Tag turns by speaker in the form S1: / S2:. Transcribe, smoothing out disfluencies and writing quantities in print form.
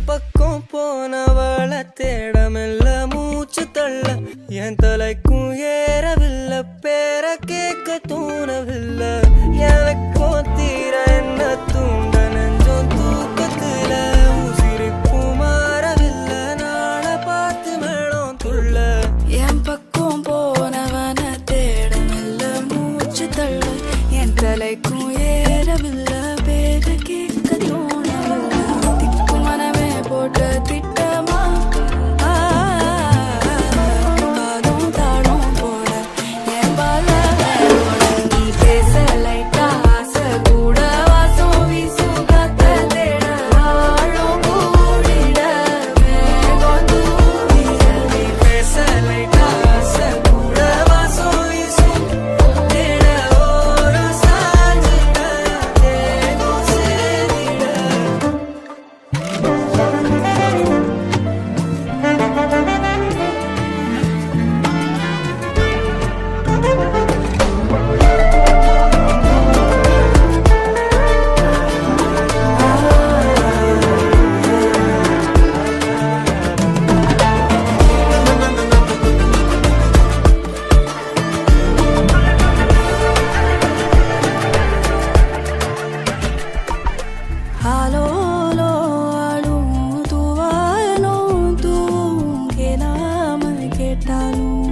S1: பக்கம் போனவள தேடமெல்ல மூச்சு தள்ள என் தலைக்கும் ஏறவில்லை பேர கேட்க தோணவில்லை எனக்கும் தீர என்ன தூண்ட நெஞ்சம் தூக்கத்துல உசிரிப்பும் மாறவில்லை நாள பார்த்து மேளம் துள்ள
S2: என் பக்கம் போனவன தேடமெல்ல மூச்சு தள்ள என் தலைக்கும் ஏறவில்லை பேர கேட்க தோணவில்லை போட்ட திட்டமா பாதம் தாளம் போட என் பால நீ பேச லைட்டா ஆசை கூட வாசம் வீசும் காத்த தேட ஆழம் கூடிட வேகம் தூவிட
S1: நீ பேச லைட்டா ஆசை கூட வாசம் வீசும் தேட ஓரம் சாஞ்சிட தேகம் சேரிட
S2: Halo, halo, halo, tu vayano, tu que la me que talu.